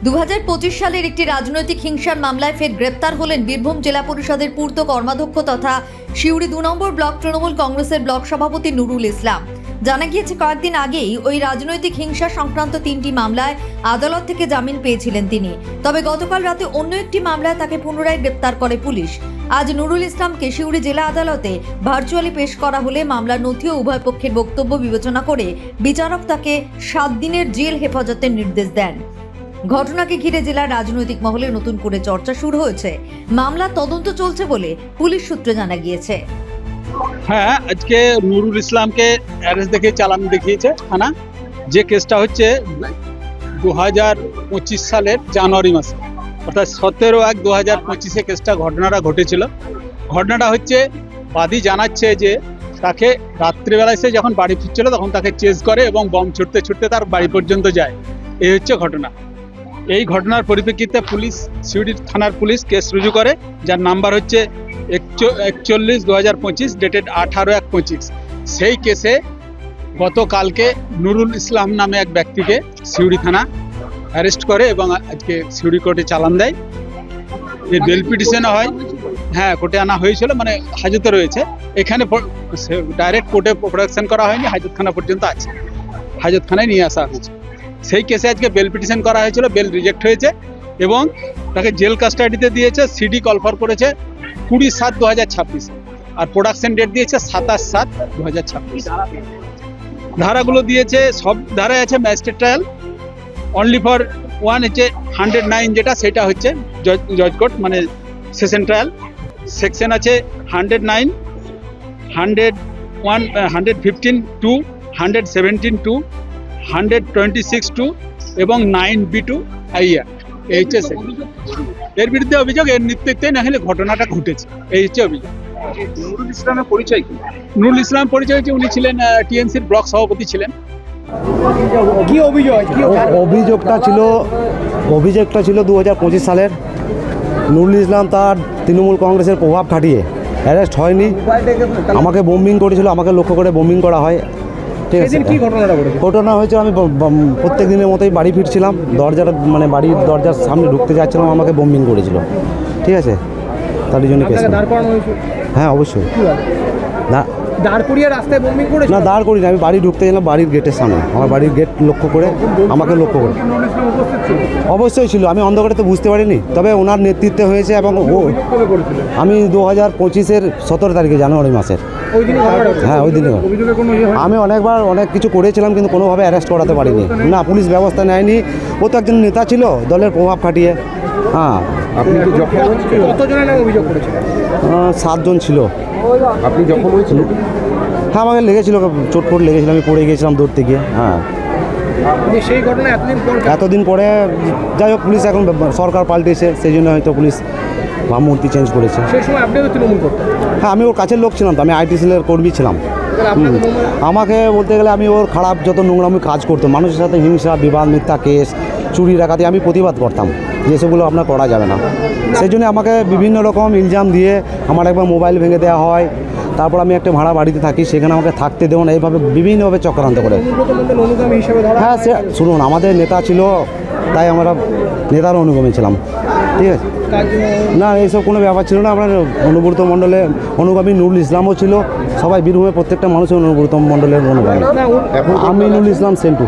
2025 সালের একটি রাজনৈতিক হিংসার মামলায় ফের গ্রেপ্তার হলেন বীরভূম জেলা পরিষদের পূর্ত কর্মাধ্যক্ষ তথা সিউড়ি 2 নম্বর ব্লক তৃণমূল কংগ্রেসের ব্লক সভাপতি নুরুল ইসলাম। জানা গিয়েছে কয়েকদিন আগেই ওই রাজনৈতিক হিংসা সংক্রান্ত 3টি মামলায় আদালত থেকে জামিন পেয়েছিলেন তিনি। তবে গতকাল রাতে অন্য একটি মামলায় তাকে পুনরায় গ্রেপ্তার করে পুলিশ। আজ নুরুল ইসলামকে সিউড়ি জেলা আদালতে ভার্চুয়ালি পেশ করা হলে মামলার নথি ও উভয় পক্ষের বক্তব্য বিবেচনা করে বিচারক তাকে 7 দিনের জেল হেফাজতের নির্দেশ দেন। ঘটনাকে ঘিরে জেলার রাজনৈতিক মহলে নতুন করে চর্চা শুরু হয়েছে। মামলা তদন্ত চলছে বলে পুলিশ সূত্রে জানা গিয়েছে। হ্যাঁ, আজকে নুরুল ইসলামকে অ্যারেস্ট দেখে চালান দেখিয়েছে থানা। যে কেসটা হচ্ছে 2025 সালের জানুয়ারি মাসে, অর্থাৎ 17/1/2025 কেসটা ঘটনাটা ঘটেছিল। ঘটনাটা হচ্ছে বাদী জানাচ্ছে যে তাকে রাত্রিবেলায় সে যখন বাড়ি ফিরছিল তখন তাকে চেজ করে এবং বম ছুটতে ছুটতে তার বাড়ি পর্যন্ত যায়। এই হচ্ছে ঘটনা। এই ঘটনার পরিপ্রেক্ষিতে পুলিশ সিউড়ি থানার পুলিশ কেস রুজু করে, যার নাম্বার হচ্ছে 41/2025 ডেটেড 18/1/25। সেই কেসে গতকালকে নুরুল ইসলাম নামে এক ব্যক্তিকে সিউড়ি থানা অ্যারেস্ট করে এবং আজকে সিউড়ি কোর্টে চালান দেয়। এর বেল পিটিশন হয়, হ্যাঁ কোর্টে আনা হয়েছিল, মানে হাজতে রয়েছে। এখানে ডাইরেক্ট কোর্টে প্রোডাকশন করা হয়নি, হাজতখানা পর্যন্ত আছে, হাজতখানায় নিয়ে আসা হয়েছে। সেই কেসে আজকে বেল পিটিশন করা হয়েছিল, বেল রিজেক্ট হয়েছে এবং তাকে জেল কাস্টাডিতে দিয়েছে। সিডি কলফার করেছে 20/7/2026 আর প্রোডাকশন ডেট দিয়েছে 27/7/2026। ধারাগুলো দিয়েছে, সব ধারায় আছে magistrate trial, only for one হচ্ছে 109, যেটা সেটা হচ্ছে জজ কোর্ট মানে সেশন ট্রায়াল। সেকশন আছে 109, 101, 115(2), 117(2), 126(2) এবং 9(b)(2) আইয়া। এই হচ্ছে এর বিরুদ্ধে অভিযোগ, এর নেতৃত্বে না হলে ঘটনাটা ঘটেছে। এই হচ্ছে অভিযোগ। নুরুল ইসলামের পরিচয় কি? নুরুল ইসলাম পরিচয় হচ্ছে উনি ছিলেন টিএমসির ব্লক সভাপতি ছিলেন। কি অভিযোগ? অভিযোগটা ছিল 2025 সালের। নুরুল ইসলাম তার তৃণমূল কংগ্রেসের প্রভাব খাটিয়ে অ্যারেস্ট হয়নি, আমাকে বোম্বিং করেছিল, আমাকে লক্ষ্য করে বোম্বিং করা হয়। ঠিক আছে, কি ঘটনাটা ঘটেছে? ঘটনা হয়েছে আমি প্রত্যেক দিনের মতোই বাড়ি ফিরছিলাম, বাড়ির দরজার সামনে ঢুকতে যাচ্ছিলাম, আমাকে বোম্বিং করেছিল। ঠিক আছে, তার জন্য কেস। দাঁড় করানো হয়েছে? হ্যাঁ অবশ্যই। না দাঁড় করিয়ে রাস্তায় বোম্বিং করেছে? না, দাঁড় করিনি, আমি বাড়ি ঢুকতে গেলাম বাড়ির গেটের সামনে, আমার বাড়ির গেট লক্ষ্য করে আমাকে লক্ষ্য করে। অবশ্যই ছিল, আমি অন্ধকারে তো বুঝতে পারিনি, তবে ওনার নেতৃত্বে হয়েছে। এবং আমি 2025-এর 17 তারিখে জানুয়ারি মাসের, হ্যাঁ ওই দিনে আমি অনেক কিছু করেছিলাম, কিন্তু কোনোভাবে অ্যারেস্ট করাতে পারিনি। না, পুলিশ ব্যবস্থা নেয়নি। ও তো একজন নেতা ছিল দলের প্রভাব খাটিয়ে। হ্যাঁ, আপনি কি কতজনের নামে অভিযোগ করেছিলেন? 7 জন ছিল। আপনি যখন হয়েছিলেন? হ্যাঁ, আমাকে লেগেছিল, চোট লেগেছিল, আমি পড়ে গিয়েছিলাম দৌড়তে গিয়ে। হ্যাঁ, সেই ঘটনা এতদিন পরে যাই হোক, পুলিশ এখন সরকার পাল্টেছে, সেই জন্য হয়তো পুলিশ ভাবমূর্তি চেঞ্জ করেছে। সেই সময় আপনি তো তৃণমূল করতেন? হ্যাঁ, আমি ওর কাছের লোক ছিলাম, তো আমি আইটি সেলের কর্মী ছিলাম। আমাকে বলতে গেলে আমি ওর খারাপ যত নোংরামি কাজ করতাম, মানুষের সাথে হিংসা, বিবাদ, মিথ্যা কেস, চুরি ডাকাতি, আমি প্রতিবাদ করতাম যে এসবগুলো আপনার করা যাবে না। সেই জন্য আমাকে বিভিন্ন রকম ইলজাম দিয়ে আমার একবার মোবাইল ভেঙে দেওয়া হয়। তারপর আমি একটা ভাড়া বাড়িতে থাকি, সেখানে আমাকে থাকতে দেবো না, এইভাবে বিভিন্নভাবে চক্রান্ত করে। হ্যাঁ, সে শুনুন, আমাদের নেতা ছিল তাই আমরা নেতার অনুগামী ছিলাম। ঠিক আছে, না এইসব কোনো ব্যাপার ছিল না। আমরা অনুব্রত মণ্ডলের অনুগামী, নুরুল ইসলামও ছিল, সবাই বীরভূমের প্রত্যেকটা মানুষের অনুব্রত মণ্ডলের অনুগামী। আমি নুরুল ইসলাম সেন্টু।